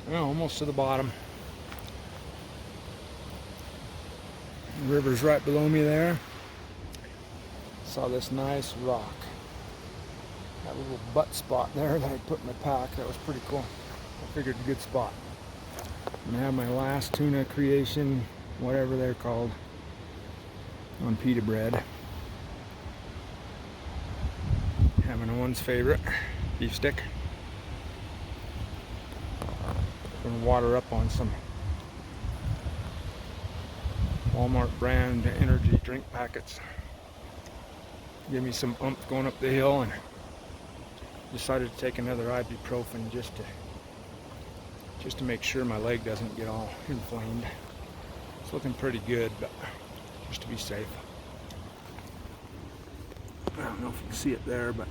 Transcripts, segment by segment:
Well, almost to the bottom. The river's right below me there. Saw this nice rock. That little butt spot there that I put in my pack, that was pretty cool. I figured a good spot. I'm gonna have my last tuna creation, whatever they're called, on pita bread. Having Owen's favorite, beef stick. Gonna water up on some Walmart brand energy drink packets. Give me some oomph going up the hill, and decided to take another ibuprofen just to make sure my leg doesn't get all inflamed. It's looking pretty good, but just to be safe. I don't know if you can see it there, but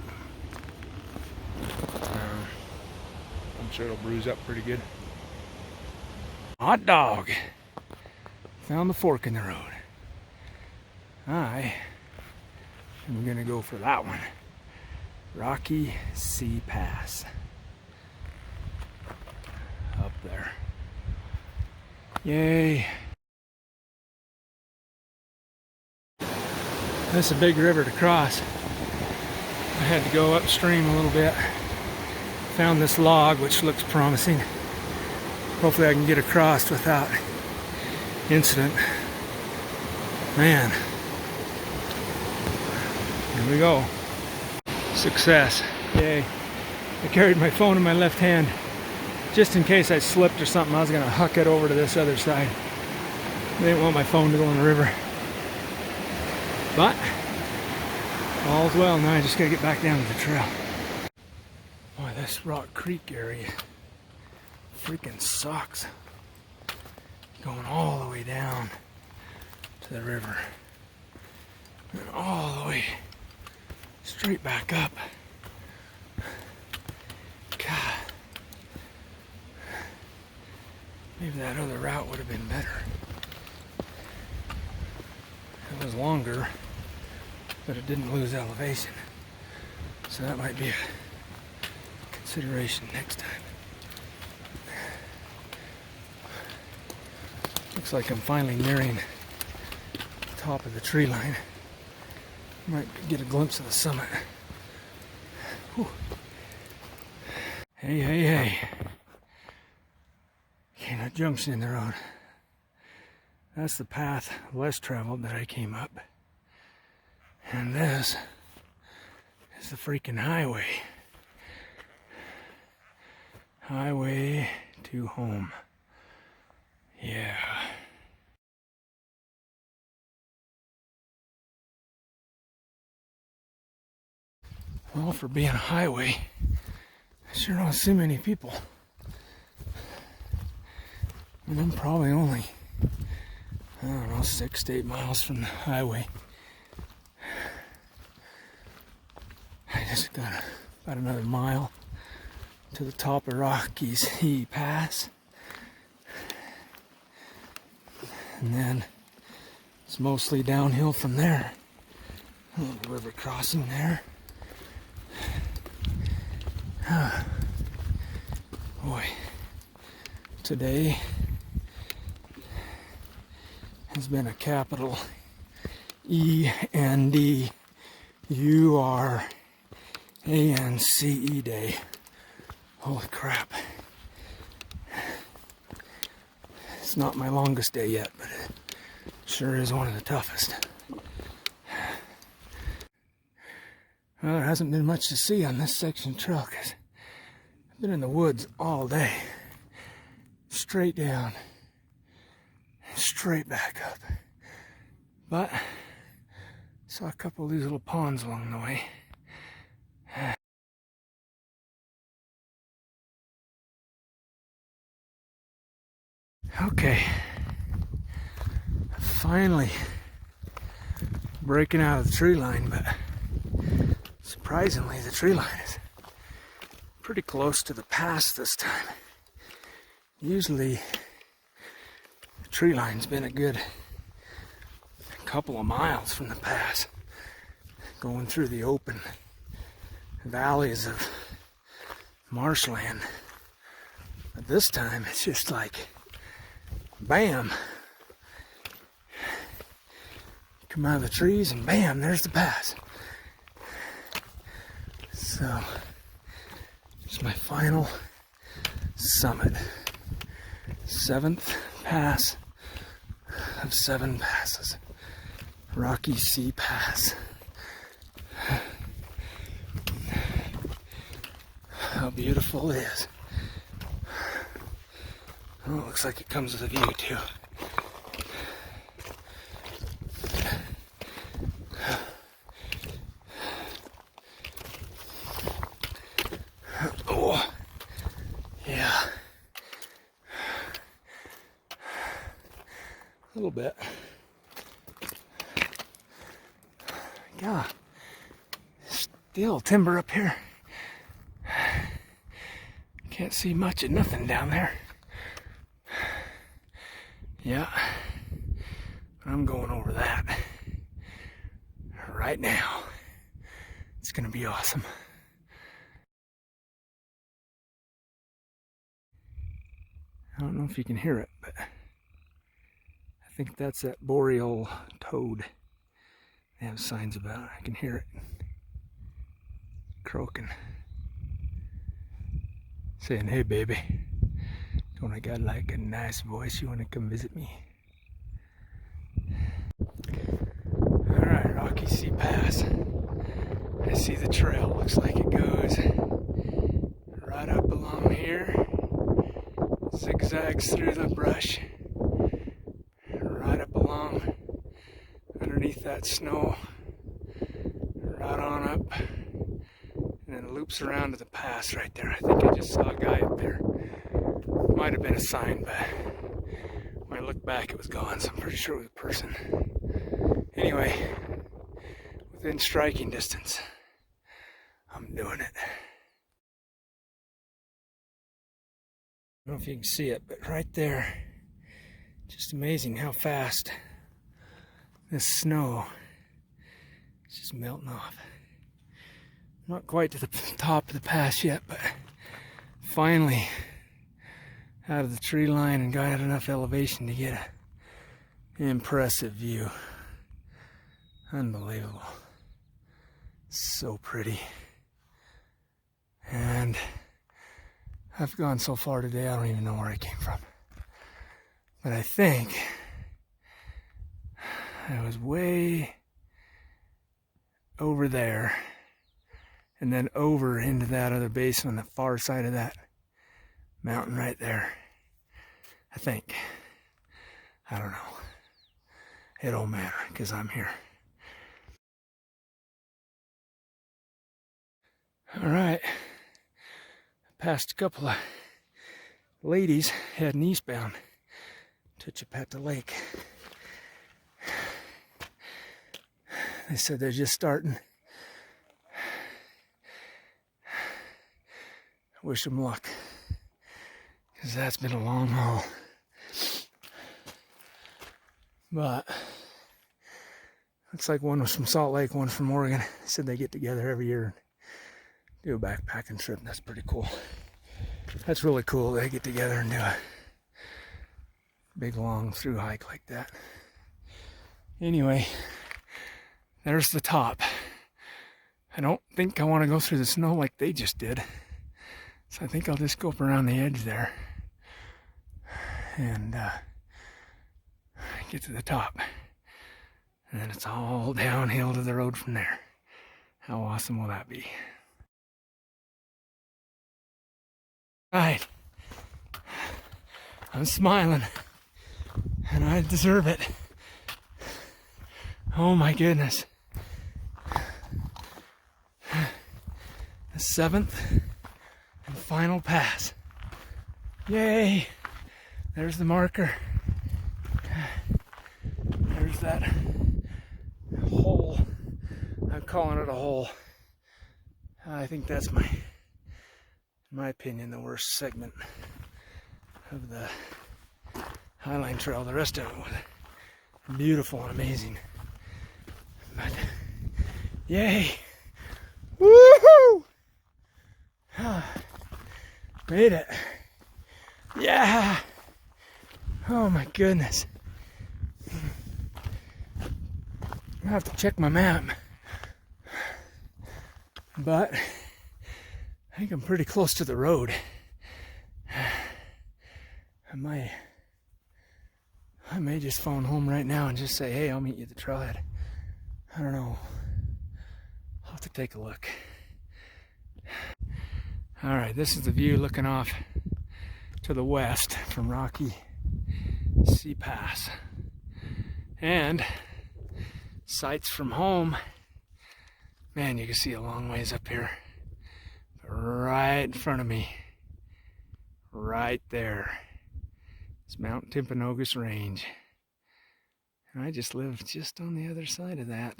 I'm sure it'll bruise up pretty good. Hot dog! Found the fork in the road. I am gonna go for that one. Rocky Sea Pass. Up there. Yay! That's a big river to cross. I had to go upstream a little bit. Found this log which looks promising. Hopefully I can get across without incident. Man. Here we go. Success. Yay. I carried my phone in my left hand just in case I slipped or something. I was gonna huck it over to this other side. I didn't want my phone to go in the river. But all's well. Now I just gotta get back down to the trail. Boy, this Rock Creek area freaking sucks. Going all the way down to the river and all the way straight back up. God, maybe that other route would have been better. It was longer, but it didn't lose elevation, so that might be a consideration next time. Looks like I'm finally nearing the top of the tree line. Might get a glimpse of the summit. Whew. Hey, hey, hey. Okay, that junction in the road. That's the path less traveled that I came up. And this is the freaking highway. Highway to home. Yeah. Well, for being a highway, I sure don't see many people. And I'm probably only, I don't know, 6 to 8 miles from the highway. I just got about another mile to the top of Rocky Sea Pass. And then it's mostly downhill from there. A little river crossing there. Boy, today has been a capital ENDURANCE day. Holy crap. It's not my longest day yet, but it sure is one of the toughest. Well, there hasn't been much to see on this section of trail because I've been in the woods all day. Straight down, straight back up. But saw a couple of these little ponds along the way. Okay, finally breaking out of the tree line, but surprisingly the tree line is pretty close to the pass this time. Usually the tree line's been a good couple of miles from the pass, going through the open valleys of marshland. But this time it's just like, bam. Come out of the trees and bam, there's the pass. So, it's my final summit. 7th pass of 7 passes. Rocky Sea Pass. How beautiful it is. Oh, it looks like it comes with a view too. Oh, yeah. A little bit. Yeah. Still timber up here. Can't see much of nothing down there. Yeah. I'm going over that right now. It's gonna be awesome. I don't know if you can hear it, but I think that's that boreal toad. They have signs about it. I can hear it croaking. Saying, hey baby, don't I got like a nice voice? You wanna come visit me? Alright, Rocky Sea Pass. I see the trail. Looks like it goes right up along here. Zigzags through the brush. Right up along underneath that snow. Right on up. And then loops around to the pass right there. I think I just saw a guy up there. Might have been a sign, but when I looked back it was gone, so I'm pretty sure it was a person. Anyway, within striking distance, I'm doing it. I don't know if you can see it, but right there, just amazing how fast this snow is just melting off. Not quite to the top of the pass yet, but finally out of the tree line and got enough elevation to get an impressive view. Unbelievable. So pretty. And I've gone so far today, I don't even know where I came from. But I think I was way over there and then over into that other basin on the far side of that mountain right there. I think. I don't know. It don't matter because I'm here. All right. Passed a couple of ladies heading eastbound to Chipata Lake. They said they're just starting. Wish them luck, because that's been a long haul. But looks like one was from Salt Lake, one from Oregon. They said they get together every year and do a backpacking trip. That's pretty cool. That's really cool. They get together and do a big long through hike like that. Anyway, there's the top. I don't think I want to go through the snow like they just did. So I think I'll just go up around the edge there and get to the top. And then it's all downhill to the road from there. How awesome will that be? All right. I'm smiling. And I deserve it. Oh my goodness. The 7th and final pass. Yay! There's the marker. There's that hole. I'm calling it a hole. I think that's in my opinion, the worst segment of the Highline Trail. The rest of it was beautiful and amazing. But yay! Woohoo! Made it. Yeah. Oh my goodness. I have to check my map. But I think I'm pretty close to the road. I may just phone home right now and just say, hey, I'll meet you at the trailhead. I don't know. I'll have to take a look. Alright, this is the view looking off to the west from Rocky Sea Pass. And sights from home. Man, you can see a long ways up here. Right in front of me. Right there. It's Mount Timpanogos Range. And I just live just on the other side of that.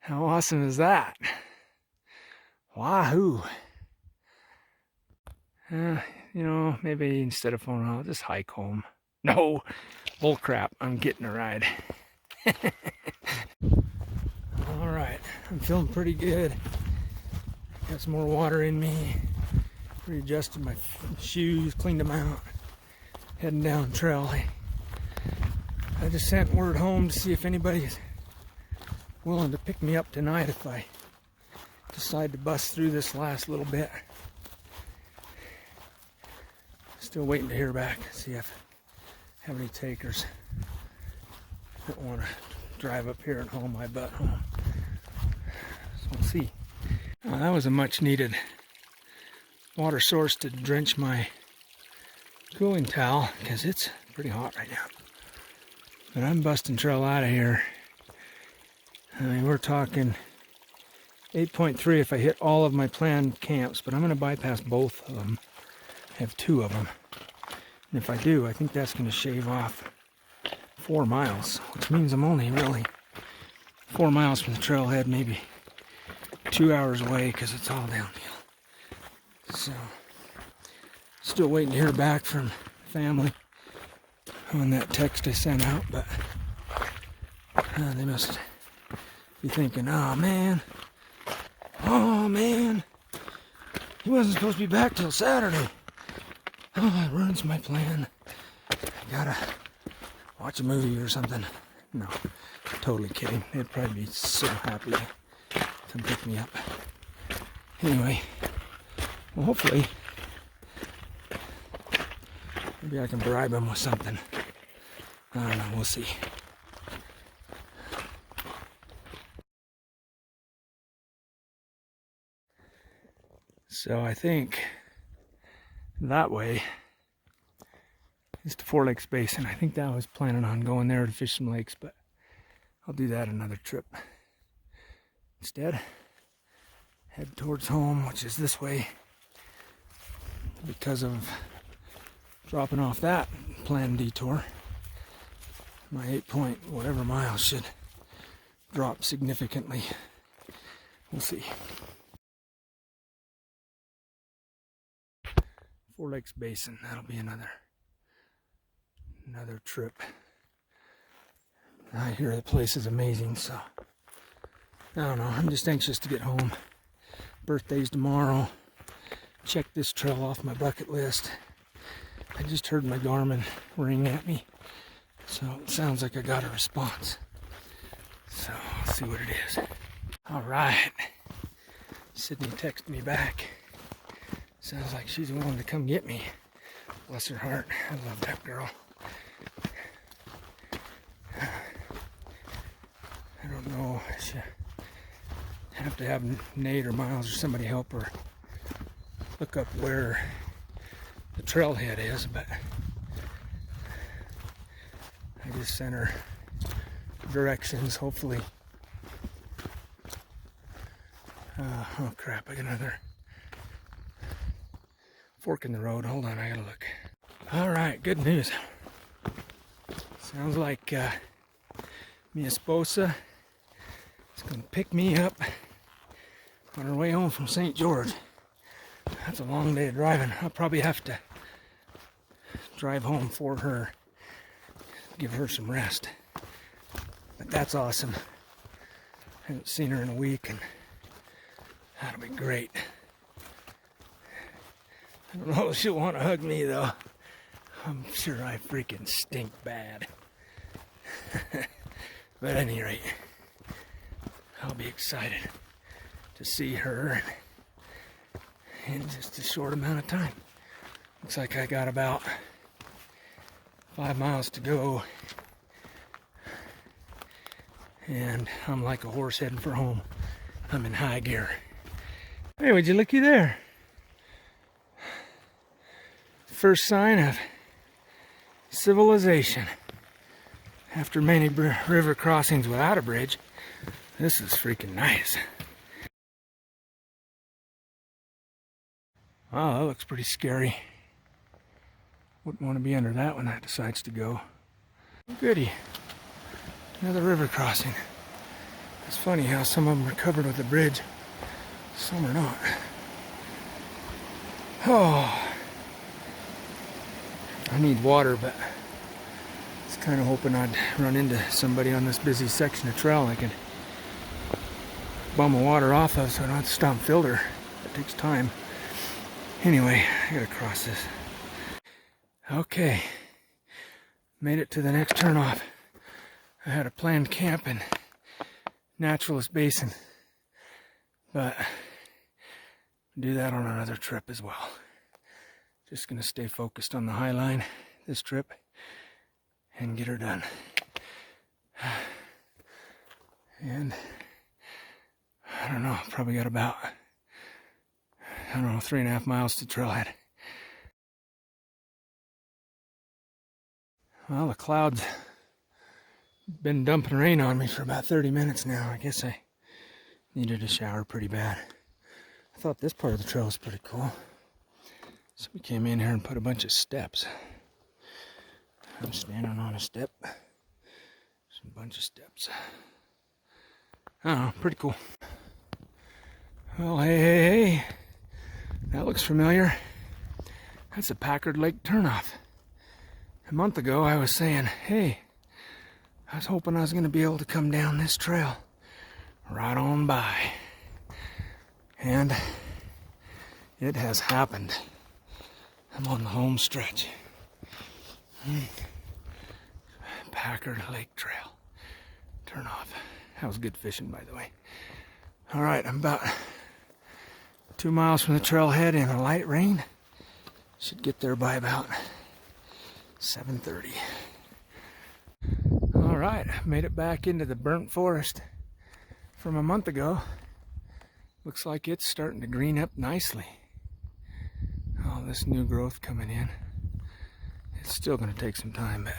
How awesome is that? Wahoo! You know, maybe instead of phoning, I'll just hike home. No! Bull crap, I'm getting a ride. Alright, I'm feeling pretty good. Got some more water in me. Readjusted my shoes, cleaned them out. Heading down the trail. I just sent word home to see if anybody's willing to pick me up tonight if I decide to bust through this last little bit. Still waiting to hear back, see if I have any takers that want to drive up here and haul my butt home. So we'll see. That was a much needed water source to drench my cooling towel because it's pretty hot right now. But I'm busting trail out of here. I mean, we're talking 8.3 if I hit all of my planned camps, but I'm going to bypass both of them. I have 2 of them. And if I do, I think that's going to shave off 4 miles, which means I'm only really 4 miles from the trailhead, maybe 2 hours away because it's all downhill. So, still waiting to hear back from family on that text I sent out, but they must be thinking, oh man, he wasn't supposed to be back till Saturday. Oh, that ruins my plan. I gotta watch a movie or something. No, totally kidding. They'd probably be so happy to come pick me up. Anyway, well, hopefully, maybe I can bribe them with something. I don't know, we'll see. So I think that way is to 4 Lakes Basin. I think that I was planning on going there to fish some lakes, but I'll do that another trip. Instead, head towards home, which is this way, because of dropping off that planned detour. My 8 point whatever miles should drop significantly. We'll see. 4 Lakes Basin, that'll be another trip. I hear the place is amazing, so I don't know, I'm just anxious to get home. Birthday's tomorrow. Check this trail off my bucket list. I just heard my Garmin ring at me, so it sounds like I got a response. So let's see what it is. All right, Sydney texted me back. Sounds like she's willing to come get me. Bless her heart. I love that girl. I don't know. She have to have Nate or Miles or somebody help her look up where the trailhead is, but I just sent her directions, hopefully. Oh crap, I got another fork in the road. Hold on, I gotta look. Alright, good news. Sounds like mi esposa is gonna pick me up on her way home from St. George. That's a long day of driving. I'll probably have to drive home for her, give her some rest. But that's awesome. I haven't seen her in a week, and that'll be great. I don't know if she'll want to hug me though. I'm sure I freaking stink bad. But at any rate, I'll be excited to see her in just a short amount of time. Looks like I got about 5 miles to go, and I'm like a horse heading for home. I'm in high gear. Hey, would you looky there? First sign of civilization. After many river crossings without a bridge, this is freaking nice. Wow, that looks pretty scary. Wouldn't want to be under that when that decides to go. Goody. Another river crossing. It's funny how some of them are covered with a bridge, some are not. Oh, I need water, but I was kind of hoping I'd run into somebody on this busy section of trail I could bum the water off of so I don't have to stop and filter. It takes time. Anyway, I gotta cross this. Okay, made it to the next turnoff. I had a planned camp in Naturalist Basin, but I'll do that on another trip as well. Just gonna stay focused on the Highline this trip and get her done. And I don't know, probably got about, 3.5 miles to trailhead. Well, the clouds been dumping rain on me for about 30 minutes now. I guess I needed a shower pretty bad. I thought this part of the trail was pretty cool. So we came in here and put a bunch of steps. I'm standing on a step. There's a bunch of steps. I don't know, pretty cool. Well, hey. That looks familiar. That's a Packard Lake turnoff. A month ago I was saying, hey, I was hoping I was going to be able to come down this trail right on by. And it has happened. I'm on the home stretch. Packard Lake Trail. Turn off. That was good fishing, by the way. Alright, I'm about 2 miles from the trailhead in a light rain. Should get there by about 7:30. Alright, made it back into the burnt forest from a month ago. Looks like it's starting to green up nicely. All this new growth coming in. It's still going to take some time, but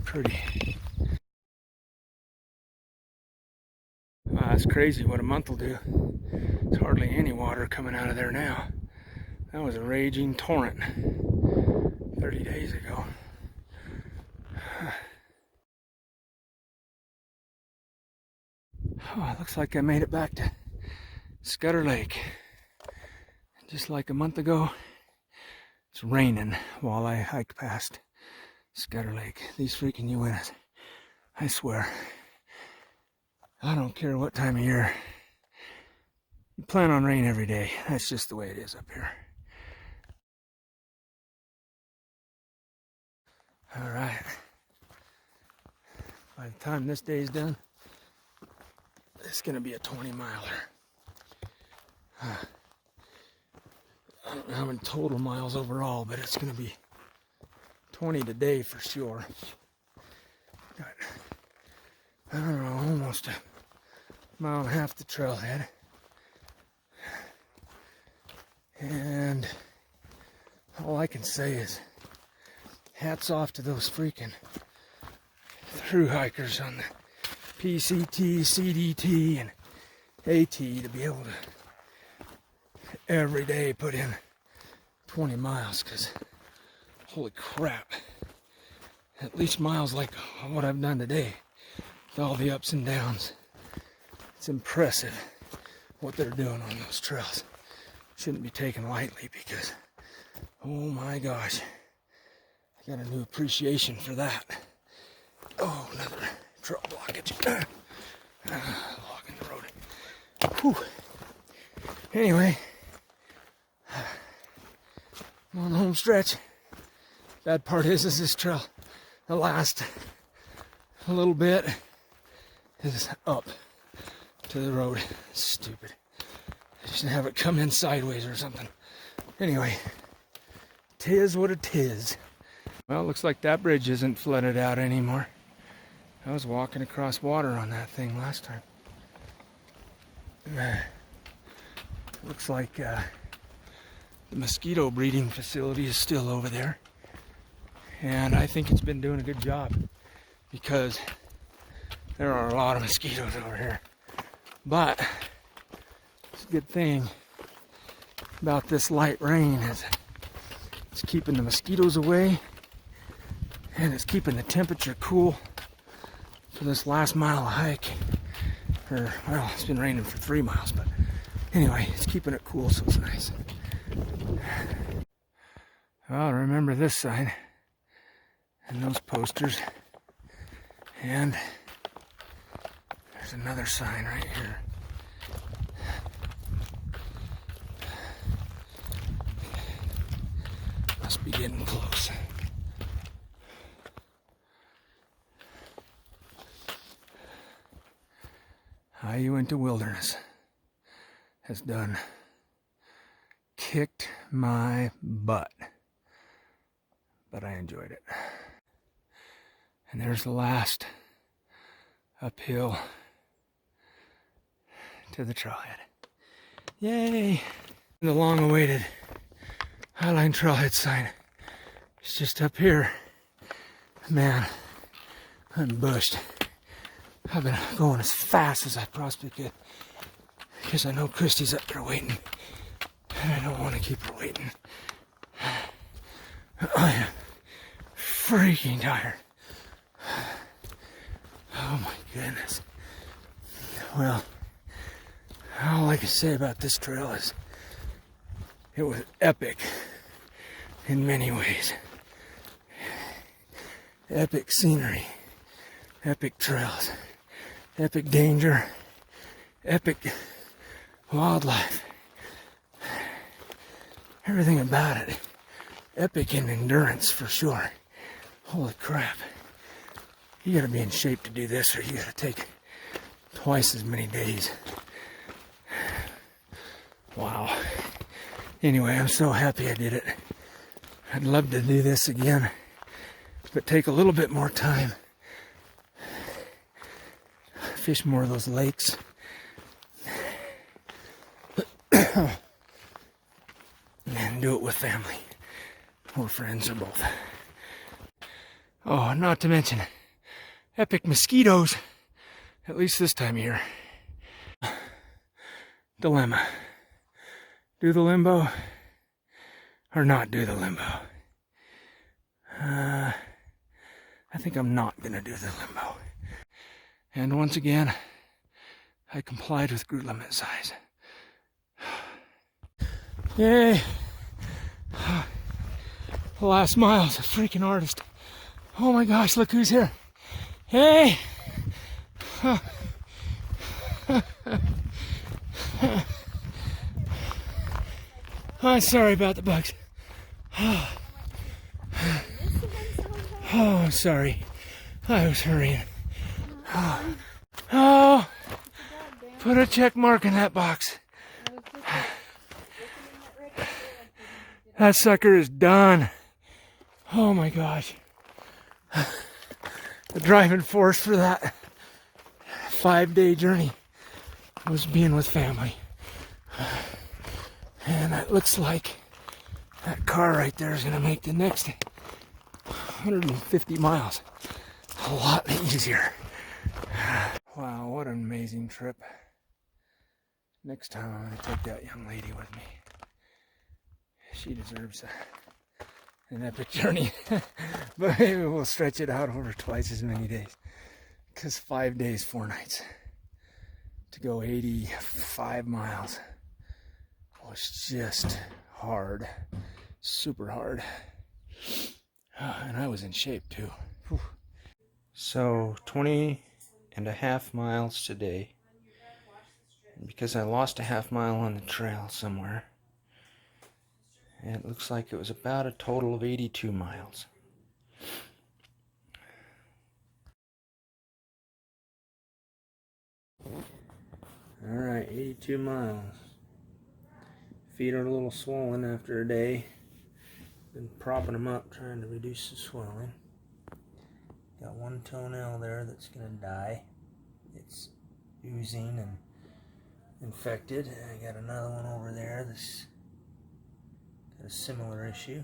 pretty. Wow, that's crazy what a month will do. There's hardly any water coming out of there now. That was a raging torrent 30 days ago. Oh, it looks like I made it back to Scudder Lake. Just like a month ago, it's raining while I hike past Scudder Lake. These freaking Uintas, I swear. I don't care what time of year. You plan on rain every day. That's just the way it is up here. Alright. By the time this day's done, it's going to be a 20-miler. I don't know how many total miles overall, but it's going to be 20 today for sure. Got, I don't know, almost a mile and a half to trailhead. And all I can say is hats off to those freaking through hikers on the PCT, CDT, and AT to be able to every day put in 20 miles, because holy crap, at least miles like what I've done today with all the ups and downs. It's impressive what they're doing on those trails. Shouldn't be taken lightly, because oh my gosh, I got a new appreciation for that. Oh, another trail blockage. Blocking the road. Whew. Anyway, I'm on the home stretch. Bad part is this trail, the last little bit is up to the road. Stupid. I should have it come in sideways or something. Anyway, 'tis what it is. Well, it looks like that bridge isn't flooded out anymore. I was walking across water on that thing last time. Looks like the mosquito breeding facility is still over there. And I think it's been doing a good job because there are a lot of mosquitoes over here. But it's a good thing about this light rain is it's keeping the mosquitoes away and it's keeping the temperature cool for this last mile of hike. Or, well, it's been raining for 3 miles, but anyway, it's keeping it cool, so it's nice. Well, remember this sign and those posters. And there's another sign right here. Must be getting close. Uinta Wilderness has done kicked my butt, but I enjoyed it. And there's the last uphill to the trailhead. Yay! The long-awaited Highline Trailhead sign is just up here. Man, I'm bushed. I've been going as fast as I possibly could because I know Christy's up there waiting. And I don't want to keep her waiting. I am freaking tired. Oh my goodness. Well, all I can say about this trail is it was epic in many ways. Epic scenery, epic trails, epic danger, epic wildlife. Everything about it. Epic in endurance for sure. Holy crap. You gotta be in shape to do this or you gotta take twice as many days. Wow. Anyway, I'm so happy I did it. I'd love to do this again, but take a little bit more time. Fish more of those lakes. And do it with family or friends or both. Oh, not to mention epic mosquitoes, at least this time of year. Dilemma. Do the limbo or not do the limbo? I think I'm not going to do the limbo. And once again, I complied with group limit size. Yay! The last mile's a freaking artist. Oh my gosh, look who's here. Hey! I'm sorry about the bugs. Oh, I'm sorry. I was hurrying. Oh, put a check mark in that box. That sucker is done. Oh my gosh. The driving force for that 5-day journey was being with family. And it looks like that car right there is going to make the next 150 miles a lot easier. Wow, what an amazing trip. Next time I'm going to take that young lady with me. She deserves an epic journey. But maybe we'll stretch it out over twice as many days. Because 5 days, 4 nights to go 85 miles was just hard. Super hard. And I was in shape too. Whew. So 20.5 miles today. And because I lost a half mile on the trail somewhere, and it looks like it was about a total of 82 miles. Alright, 82 miles. Feet are a little swollen after a day. Been propping them up, trying to reduce the swelling. Got one toenail there that's going to die. It's oozing and infected. I got another one over there that's got a similar issue.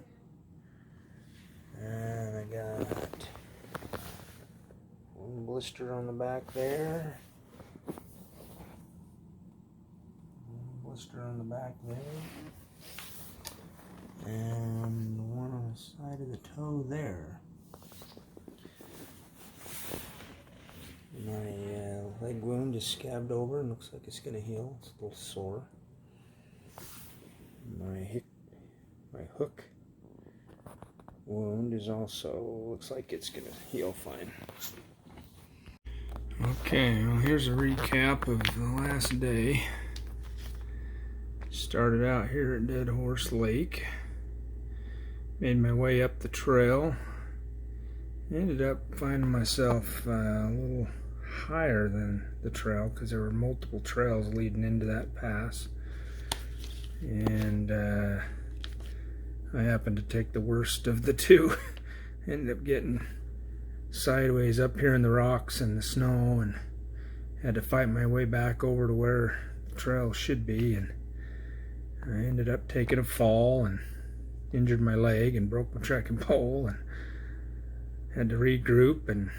And I got one blister on the back there. One blister on the back there. And one on the side of the toe there. My leg wound is scabbed over and looks like it's going to heal. It's a little sore. My hook wound is also, looks like it's going to heal fine. Okay, well here's a recap of the last day. Started out here at Dead Horse Lake. Made my way up the trail. Ended up finding myself a little higher than the trail because there were multiple trails leading into that pass. And I happened to take the worst of the two. Ended up getting sideways up here in the rocks and the snow, and had to fight my way back over to where the trail should be, and I ended up taking a fall and injured my leg and broke my trekking pole and had to regroup, and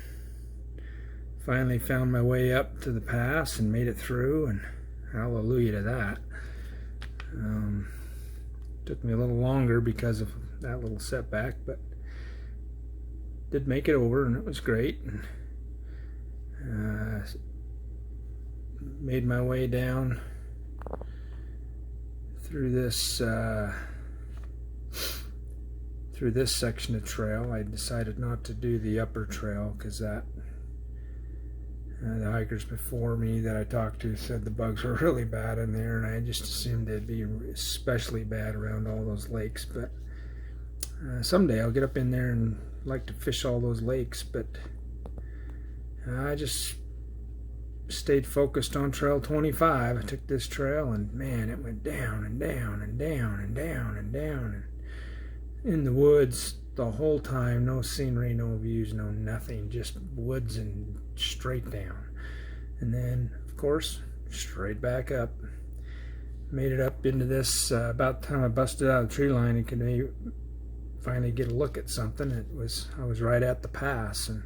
finally found my way up to the pass and made it through, and hallelujah to that. Took me a little longer because of that little setback, but did make it over, and it was great. And made my way down through this section of trail. I decided not to do the upper trail because that the hikers before me that I talked to said the bugs were really bad in there, and I just assumed they'd be especially bad around all those lakes. But someday I'll get up in there and like to fish all those lakes, but I just stayed focused on trail 25. I took this trail, and man, it went down and down and down and down and down, and in the woods the whole time. No scenery, no views, no nothing, just woods and straight down. And then of course straight back up. Made it up into this about the time I busted out of the tree line and could finally get a look at something. I was right at the pass, and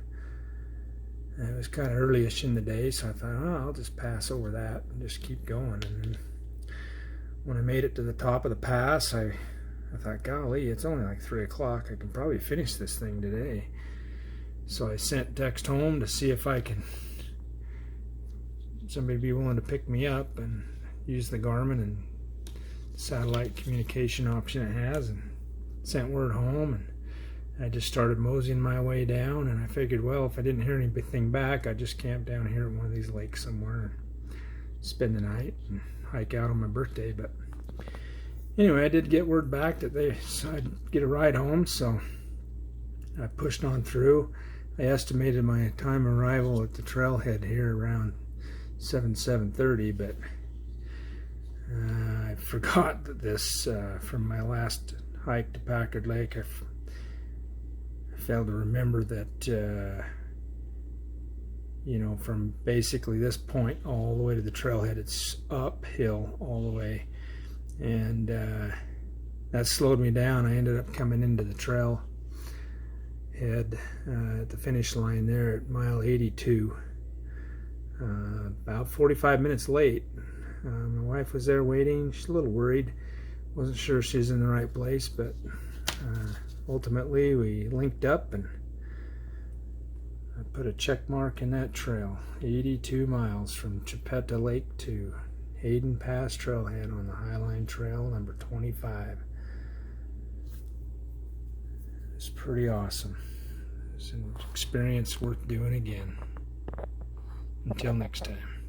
it was kind of early-ish in the day, so I thought, oh, I'll just pass over that and just keep going. And then when I made it to the top of the pass, I thought, golly, it's only like 3 o'clock. I can probably finish this thing today. So I sent text home to see if somebody be willing to pick me up, and use the Garmin and satellite communication option it has, and sent word home. And I just started moseying my way down, and I figured, well, if I didn't hear anything back, I'd just camp down here at one of these lakes somewhere and spend the night and hike out on my birthday. But anyway, I did get word back that I'd get a ride home, so I pushed on through. I estimated my time of arrival at the trailhead here around 7:30, but I forgot that this from my last hike to Packard Lake. I failed to remember that from basically this point all the way to the trailhead, it's uphill all the way, and that slowed me down. I ended up coming into the trail head at the finish line there at mile 82, about 45 minutes late. My wife was there waiting. She's a little worried, wasn't sure she's in the right place, but ultimately we linked up, and I put a check mark in that trail. 82 miles from Chipeta Lake to Hayden Pass Trailhead on the Highline Trail, number 25. It's pretty awesome. It's an experience worth doing again. Until next time.